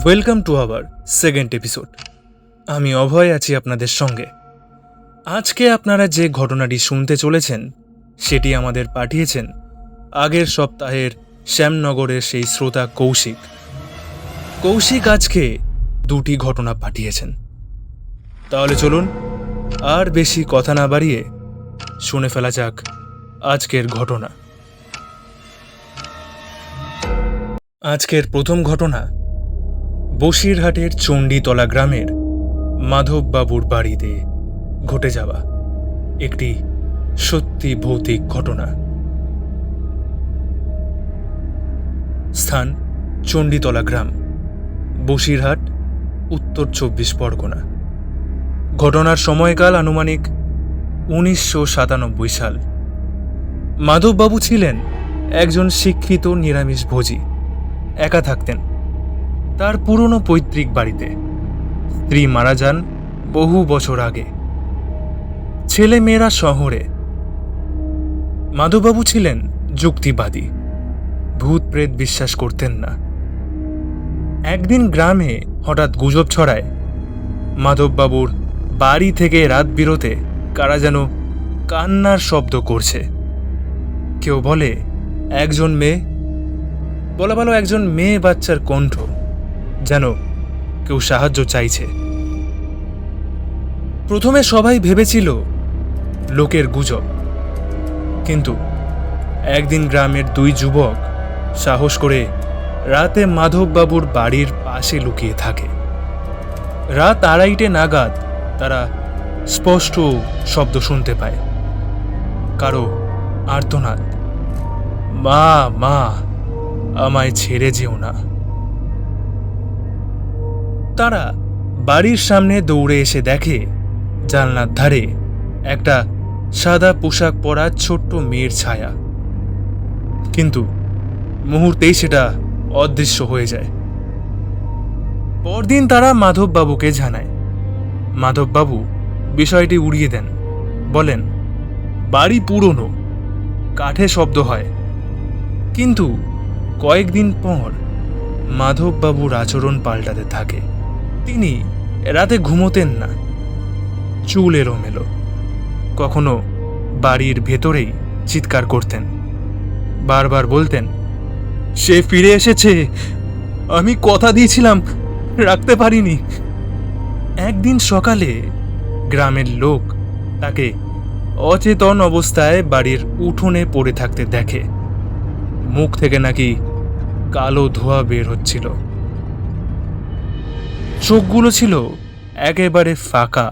Welcome to our second episode. আমি অভয় আছি আপনাদের সঙ্গে। আজকে আপনারা যে ঘটনাটি শুনতে চলেছেন সেটি আমাদের পাঠিয়েছেন আগের সপ্তাহের শ্যামনগরের সেই শ্রোতা কৌশিক। কৌশিক আজকে দুটি ঘটনা পাঠিয়েছেন। তাহলে চলুন আর বেশি কথা না বাড়িয়ে শুনে ফেলা যাক আজকের ঘটনা। আজকের প্রথম ঘটনা বসিরহাটের চণ্ডীতলা গ্রামের মাধববাবুর বাড়িতে ঘটে যাওয়া একটি সত্যি ভৌতিক ঘটনা। স্থান চণ্ডীতলা গ্রাম, বসিরহাট, উত্তর 24 পরগনা। ঘটনার সময়কাল আনুমানিক 1997 সাল। মাধববাবু ছিলেন একজন শিক্ষিত নিরামিষভোজী। একা থাকতেন তার পুরনো পৈতৃক বাড়িতে। স্ত্রী মারা যান বহু বছর আগে। ছেলে মেয়েরা শহরে। মাধববাবু ছিলেন যুক্তিবাদী, ভূত প্রেত বিশ্বাস করতেন না। একদিন গ্রামে হঠাৎ গুজব ছড়ায় মাধববাবুর বাড়ি থেকে রাত বিরতে কারা যেন কান্নার শব্দ করছে। কেউ বলে একজন মেয়ে বাচ্চার কণ্ঠ, যেন কেউ সাহায্য চাইছে। প্রথমে সবাই ভেবেছিল লোকের গুজব, কিন্তু একদিন গ্রামের দুই যুবক সাহস করে রাতে মাধববাবুর বাড়ির পাশে লুকিয়ে থাকে। রাত 2:30 নাগাদ তারা স্পষ্ট শব্দ শুনতে পায়, কারো আর্তনাদ, মা মা আমায় ছেড়ে যেও না। তারা বাড়ির সামনে দৌড়ে এসে দেখে জানলার ধারে একটা সাদা পোশাক পরা ছোট্ট মেয়ের ছায়া, কিন্তু মুহূর্তেই সেটা অদৃশ্য হয়ে যায়। পরদিন তারা মাধববাবুকে জানায়। মাধববাবু বিষয়টি উড়িয়ে দেন, বলেন বাড়ি পুরনো, কাঠে শব্দ হয়। কিন্তু কয়েকদিন পর মাধববাবুর আচরণ পাল্টাতে থাকে। তিনি রাতে ঘুমোতেন না, চুল এলোমেলো, কখনো বাড়ির ভেতরেই চিৎকার করতেন। বারবার বলতেন, সে ফিরে এসেছে, আমি কথা দিয়েছিলাম, রাখতে পারিনি। একদিন সকালে গ্রামের লোক তাকে অচেতন অবস্থায় বাড়ির উঠোনে পড়ে থাকতে দেখে। মুখ থেকে নাকি কালো ধোঁয়া বের হচ্ছিল। চোখগুলো ছিল একেবারে ফাঁকা।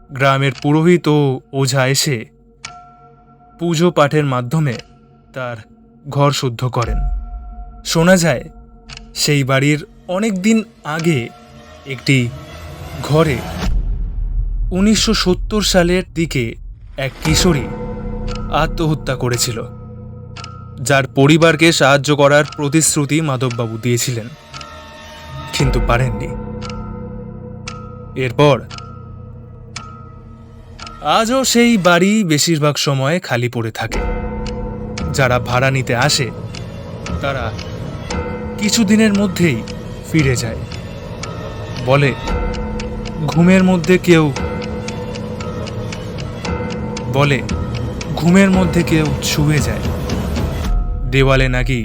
গ্রামের পুরোহিত ও ওঝা এসে পুজো পাঠের মাধ্যমে তার ঘর শুদ্ধ করেন। শোনা যায় সেই বাড়ির অনেক দিন আগে একটি ঘরে 1970 সালের দিকে এক কিশোরী আত্মহত্যা করেছিল, যার পরিবারকে সাহায্য করার প্রতিশ্রুতি মাধববাবু দিয়েছিলেন, কিন্তু পারেননি। এরপর আজও সেই বাড়ি বেশিরভাগ সময় খালি পড়ে থাকে। যারা ভাড়া নিতে আসে তারা কিছুদিনের মধ্যেই ফিরে যায়। বলে ঘুমের মধ্যে কেউ ছুঁয়ে যায়। দেওয়ালে নাকি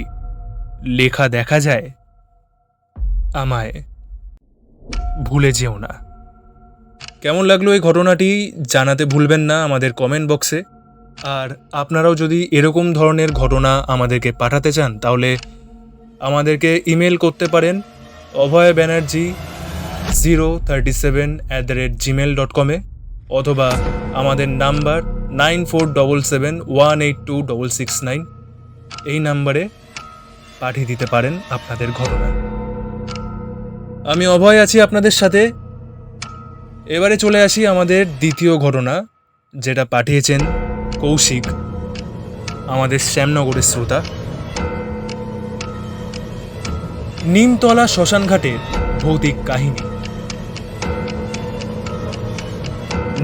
লেখা দেখা যায়, আমায় ভুলে যেও না। কেমন লাগলো এই ঘটনাটি জানাতে ভুলবেন না আমাদের কমেন্ট বক্সে। আর আপনারাও যদি এরকম ধরনের ঘটনা আমাদেরকে পাঠাতে চান তাহলে আমাদেরকে ইমেল করতে পারেন obhoybanerjee037@gmail.com অথবা আমাদের নাম্বার 9477182669 এই নাম্বারে পাঠিয়ে দিতে পারেন আপনাদের ঘটনা। আমি অভয় আছি আপনাদের সাথে। এবারে চলে আসি আমাদের দ্বিতীয় ঘটনা, যেটা পাঠিয়েছেন কৌশিক, আমাদের শ্যামনগরের শ্রোতা। নিমতলা শ্মশানঘাটের ভৌতিক কাহিনী।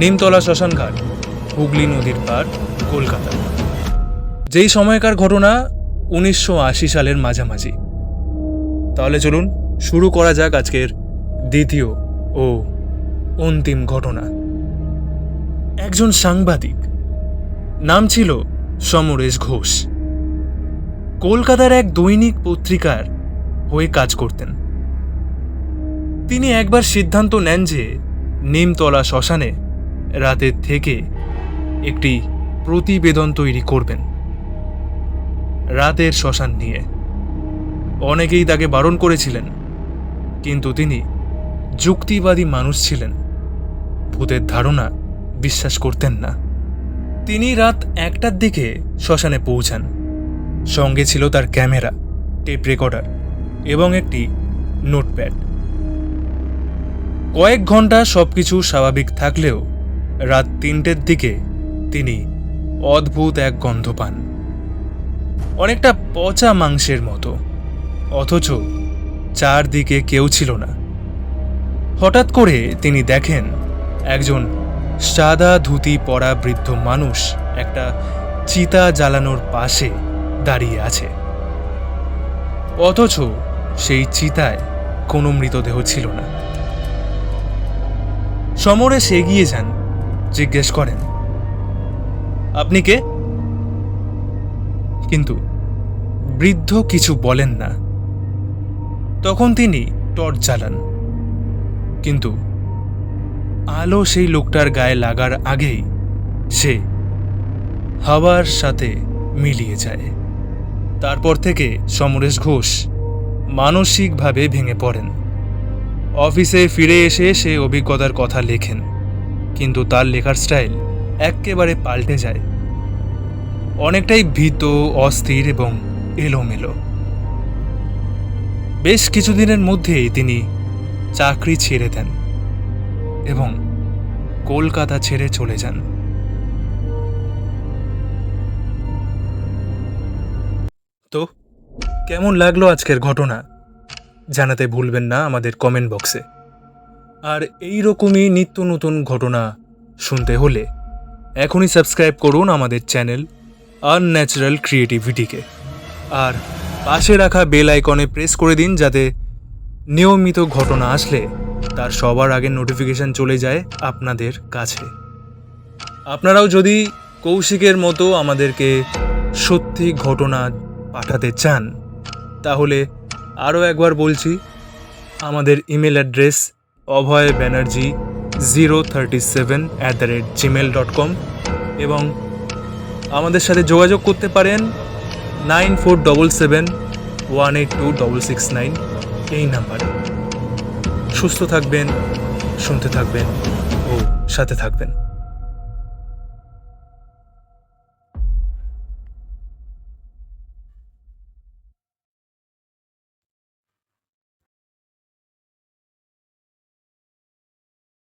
নিমতলা শ্মশানঘাট হুগলি নদীর পাড়, কলকাতা। যেই সময়কার ঘটনা 1980 সালের মাঝামাঝি। তাহলে চলুন শুরু করা যাক আজকের দ্বিতীয় ও অন্তিম ঘটনা। একজন সাংবাদিক, নাম ছিল সমরেশ ঘোষ, কলকাতার এক দৈনিক পত্রিকার হয়ে কাজ করতেন। তিনি একবার সিদ্ধান্ত নেন যে নিমতলা শ্মশানে রাতের থেকে একটি প্রতিবেদন তৈরি করবেন রাতের শ্মশান নিয়ে। অনেকেই তাকে বারণ করেছিলেন, কিন্তু তিনি যুক্তিবাদী মানুষ ছিলেন, ভূতের ধারণা বিশ্বাস করতেন না। তিনি রাত 1টার দিকে শ্মশানে পৌঁছান। সঙ্গে ছিল তার ক্যামেরা, টেপ রেকর্ডার এবং একটি নোটপ্যাড। কয়েক ঘন্টা সবকিছু স্বাভাবিক থাকলেও রাত 3টের দিকে তিনি অদ্ভুত এক গন্ধ পান, অনেকটা পচা মাংসের মতো, অথচ চারদিকে কেউ ছিল না। হঠাৎ করে তিনি দেখেন একজন সাদা ধুতি পরা বৃদ্ধ মানুষ একটা চিতা জ্বালানোর পাশে দাঁড়িয়ে আছে, অথচ সেই চিতায় কোনো মৃতদেহ ছিল না। সমরেশ এগিয়ে যান, জিজ্ঞেস করেন, আপনি কে? কিন্তু বৃদ্ধ কিছু বলেন না। তখন তিনি টর্চ জ্বালান, কিন্তু আলো সেই লোকটার গায়ে লাগার আগেই সে হাওয়ার সাথে মিলিয়ে যায়। তারপর থেকে সমরেশ ঘোষ মানসিকভাবে ভেঙে পড়েন। অফিসে ফিরে এসে সে অভিজ্ঞতার কথা লেখেন, কিন্তু তার লেখার স্টাইল একেবারে পাল্টে যায়, অনেকটাই ভীত, অস্থির এবং এলোমেলো। বেশ কিছুদিনের মধ্যেই তিনি চাকরি ছেড়ে দেন এবং কলকাতা ছেড়ে চলে যান। তো কেমন লাগলো আজকের ঘটনা জানাতে ভুলবেন না আমাদের কমেন্ট বক্সে। আর এই রকমই নিত্য নতুন ঘটনা শুনতে হলে এখনই সাবস্ক্রাইব করুন আমাদের চ্যানেল আনন্যাচারাল ক্রিয়েটিভিটিকে, আর পাশে রাখা বেল আইকনে প্রেস করে দিন যাতে নিয়মিত ঘটনা আসলে তার সবার আগে নোটিফিকেশন চলে যায় আপনাদের কাছে। আপনারাও যদি কৌশিকের মতো আমাদেরকে সত্যি ঘটনা পাঠাতে চান, তাহলে আরও একবার বলছি, আমাদের ইমেল অ্যাড্রেস abhoybanerjee037@gmail.com এবং আমাদের সাথে যোগাযোগ করতে পারেন 9477182669 এই নাম্বারে। সুস্থ থাকবেন, শুনতে থাকবেন ও সাথে থাকবেন।